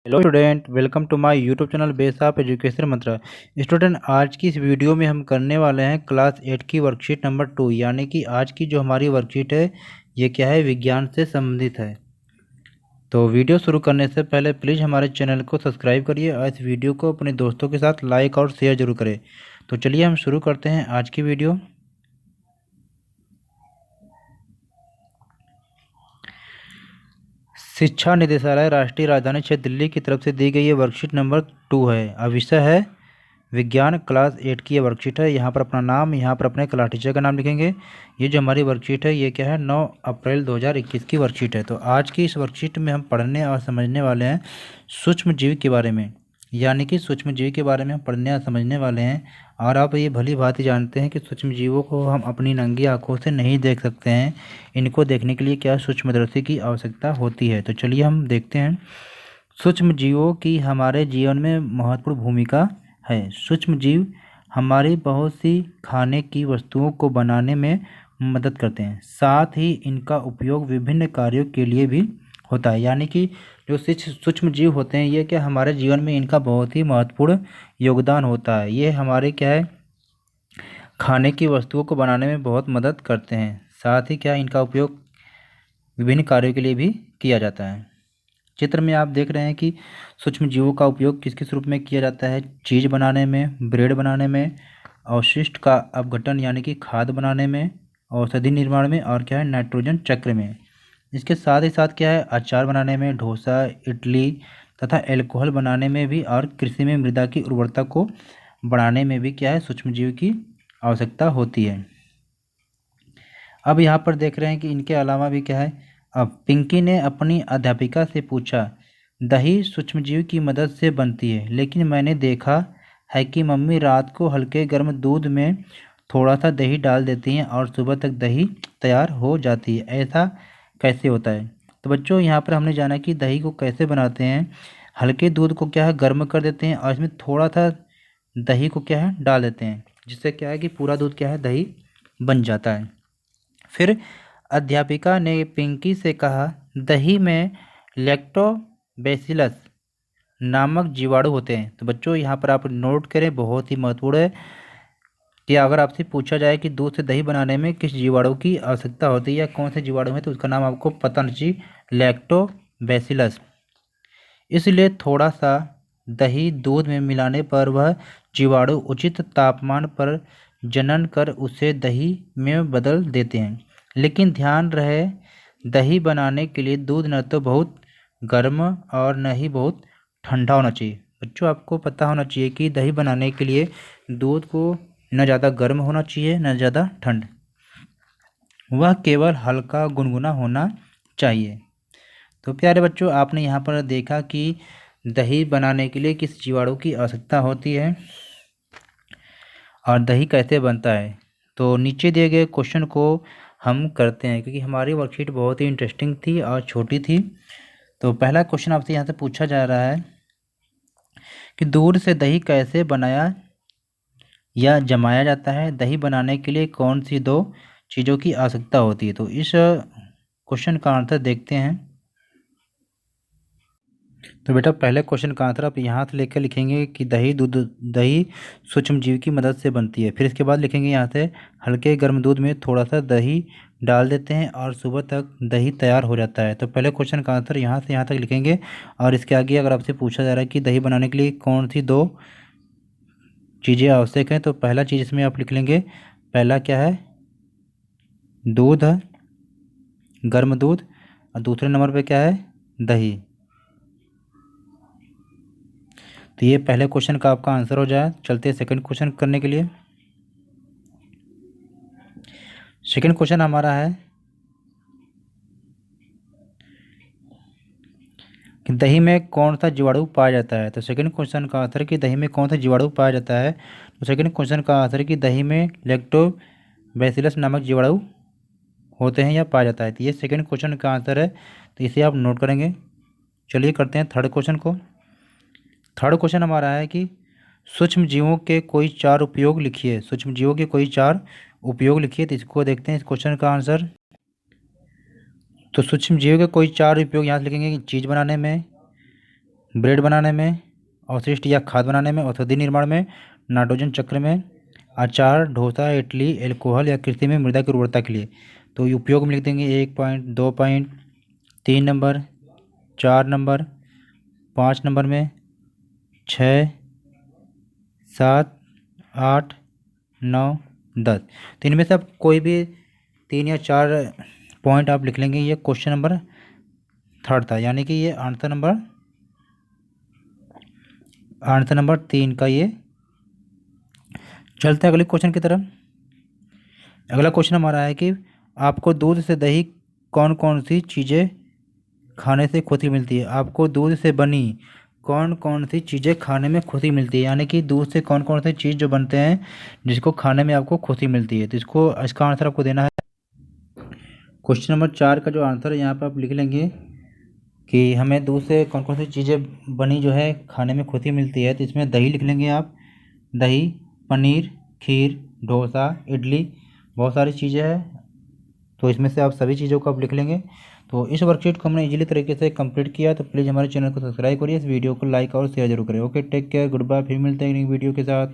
Hello student, welcome to my YouTube channel base of education Mantra. Student, आज की इस video में हम करने वाले हैं क्लास 8 की वर्कशीट नंबर 2, यानी कि आज की जो हमारी वर्कशीट है ये क्या है, विज्ञान से संबंधित है। तो वीडियो शुरू करने से पहले प्लीज़ हमारे चैनल को सब्सक्राइब करिए और इस वीडियो को अपने दोस्तों के साथ लाइक और शेयर जरूर करें। तो चलिए हम शुरू करते हैं आज की वीडियो। शिक्षा निदेशालय राष्ट्रीय राजधानी क्षेत्र दिल्ली की तरफ से दी गई ये वर्कशीट नंबर 2 है। अब विषय है विज्ञान, क्लास 8 की ये वर्कशीट है। यहाँ पर अपना नाम, यहाँ पर अपने क्लास टीचर का नाम लिखेंगे। ये जो हमारी वर्कशीट है ये क्या है, 9 अप्रैल 2021 की वर्कशीट है। तो आज की इस वर्कशीट में हम पढ़ने और समझने वाले हैं सूक्ष्म जीव के बारे में, यानी कि सूक्ष्म जीव के बारे में हम पढ़ने और समझने वाले हैं। और आप ये भली भांति जानते हैं कि सूक्ष्म जीवों को हम अपनी नंगी आँखों से नहीं देख सकते हैं। इनको देखने के लिए क्या सूक्ष्मदर्शी की आवश्यकता होती है। तो चलिए हम देखते हैं। सूक्ष्म जीवों की हमारे जीवन में महत्वपूर्ण भूमिका है। सूक्ष्म जीव हमारी बहुत सी खाने की वस्तुओं को बनाने में मदद करते हैं, साथ ही इनका उपयोग विभिन्न कार्यों के लिए भी होता है। यानी कि जो सूक्ष्म जीव होते हैं ये क्या हमारे जीवन में इनका बहुत ही महत्वपूर्ण योगदान होता है। ये हमारे क्या है, खाने की वस्तुओं को बनाने में बहुत मदद करते हैं, साथ ही क्या इनका उपयोग विभिन्न कार्यों के लिए भी किया जाता है। चित्र में आप देख रहे हैं कि सूक्ष्म जीवों का उपयोग किस किस रूप में किया जाता है। चीज़ बनाने में, ब्रेड बनाने में, अवशिष्ट का अपघटन यानी कि खाद बनाने में, औषधि निर्माण में, और क्या है, नाइट्रोजन चक्र में। इसके साथ ही साथ क्या है, अचार बनाने में, डोसा, इडली तथा एल्कोहल बनाने में भी, और कृषि में मृदा की उर्वरता को बढ़ाने में भी क्या है, सूक्ष्म जीव की आवश्यकता होती है। अब यहाँ पर देख रहे हैं कि इनके अलावा भी क्या है। अब पिंकी ने अपनी अध्यापिका से पूछा, दही सूक्ष्मजीव की मदद से बनती है, लेकिन मैंने देखा है कि मम्मी रात को हल्के गर्म दूध में थोड़ा सा दही डाल देती हैं और सुबह तक दही तैयार हो जाती है। ऐसा कैसे होता है? तो बच्चों, यहाँ पर हमने जाना कि दही को कैसे बनाते हैं। हल्के दूध को क्या है, गर्म कर देते हैं और इसमें थोड़ा सा दही को क्या है, डाल देते हैं, जिससे क्या है कि पूरा दूध क्या है, दही बन जाता है। फिर अध्यापिका ने पिंकी से कहा, दही में लैक्टोबैसिलस नामक जीवाणु होते हैं। तो बच्चों, यहाँ पर आप नोट करें, बहुत ही महत्वपूर्ण है कि अगर आपसे पूछा जाए कि दूध से दही बनाने में किस जीवाणु की आवश्यकता होती है या कौन से जीवाणु है, तो उसका नाम आपको पता होना चाहिए, लैक्टोबैसिलस। इसलिए थोड़ा सा दही दूध में मिलाने पर वह जीवाणु उचित तापमान पर जनन कर उसे दही में बदल देते हैं। लेकिन ध्यान रहे, दही बनाने के लिए दूध न तो बहुत गर्म और न ही बहुत ठंडा होना चाहिए। बच्चों, आपको पता होना चाहिए कि दही बनाने के लिए दूध को न ज़्यादा गर्म होना चाहिए न ज़्यादा ठंड, वह केवल हल्का गुनगुना होना चाहिए। तो प्यारे बच्चों, आपने यहाँ पर देखा कि दही बनाने के लिए किस जीवाणु की आवश्यकता होती है और दही कैसे बनता है। तो नीचे दिए गए क्वेश्चन को हम करते हैं, क्योंकि हमारी वर्कशीट बहुत ही इंटरेस्टिंग थी और छोटी थी। तो पहला क्वेश्चन आपसे यहाँ से पूछा जा रहा है कि दूध से दही कैसे बनाया या जमाया जाता है। दही बनाने के लिए कौन सी दो चीज़ों की आवश्यकता होती है। तो इस क्वेश्चन का आंसर देखते हैं। तो बेटा, पहले क्वेश्चन का आंसर आप यहाँ से लेकर लिखेंगे कि दही सूक्ष्म जीव की मदद से बनती है। फिर इसके बाद लिखेंगे यहाँ से, हल्के गर्म दूध में थोड़ा सा दही डाल देते हैं और सुबह तक दही तैयार हो जाता है। तो पहले क्वेश्चन का आंसर यहाँ से यहाँ तक लिखेंगे। और इसके आगे अगर आपसे पूछा जा रहा है कि दही बनाने के लिए कौन सी दो चीज़ें आवश्यक हैं, तो पहला चीज़ इसमें आप लिख लेंगे, पहला क्या है, दूध है, गर्म दूध, और दूसरे नंबर पे क्या है, दही। तो ये पहले क्वेश्चन का आपका आंसर हो जाए। चलते हैं सेकंड क्वेश्चन करने के लिए। सेकंड क्वेश्चन हमारा है कि दही में कौन सा जीवाणु पाया जाता है। तो सेकंड क्वेश्चन का आंसर कि दही में कौन सा जीवाणु पाया जाता है। तो सेकंड क्वेश्चन का आंसर कि दही में लैक्टोबैसिलस नामक जीवाणु होते हैं या पाया जाता है। तो ये सेकंड क्वेश्चन का आंसर है, तो इसे आप नोट करेंगे। चलिए करते हैं थर्ड क्वेश्चन को। थर्ड क्वेश्चन हमारा है कि सूक्ष्म जीवों के कोई चार उपयोग लिखिए। सूक्ष्म जीवों के कोई चार उपयोग लिखिए। तो इसको देखते हैं, इस क्वेश्चन का आंसर। तो सूक्ष्म जीवों के कोई चार उपयोग यहाँ से लिखेंगे कि चीज़ बनाने में, ब्रेड बनाने में, अवशिष्ट या खाद बनाने में, औषधि निर्माण में, नाइट्रोजन चक्र में, अचार, डोसा, इडली, एल्कोहल या कृषि में मृदा की उर्वरता के लिए। तो ये उपयोग में लिख देंगे 1 point, 2 point, 3 number, 4 number, 5 number में, 6, 7, 8, 9, 10। तो इनमें से आप कोई भी 3 या 4 पॉइंट आप लिख लेंगे। ये क्वेश्चन नंबर 3 था, यानी कि ये आंसर नंबर 3 का ये। चलते हैं अगले क्वेश्चन की तरफ। अगला क्वेश्चन हमारा है कि आपको दूध से दही कौन कौन सी चीज़ें खाने से खुशी मिलती है। आपको दूध से बनी कौन कौन सी चीज़ें खाने में खुशी मिलती है, यानी कि दूध से कौन कौन सी चीज़ जो बनते हैं जिसको खाने में आपको खुशी मिलती है। तो इसका आंसर आपको देना है। क्वेश्चन नंबर 4 का जो आंसर है यहाँ पर आप लिख लेंगे कि हमें दूध से कौन कौन सी चीज़ें बनी जो है खाने में खुशी मिलती है। तो इसमें दही लिख लेंगे आप, दही, पनीर, खीर, डोसा, इडली, बहुत सारी चीज़ें हैं। तो इसमें से आप सभी चीज़ों को आप लिख लेंगे। तो इस वर्कशीट को हमने इजीली तरीके से कंप्लीट किया। तो प्लीज़ हमारे चैनल को सब्सक्राइब करिए, इस वीडियो को लाइक और शेयर जरूर करें। Okay, take care, good bye. फिर मिलते हैं एक वीडियो के साथ।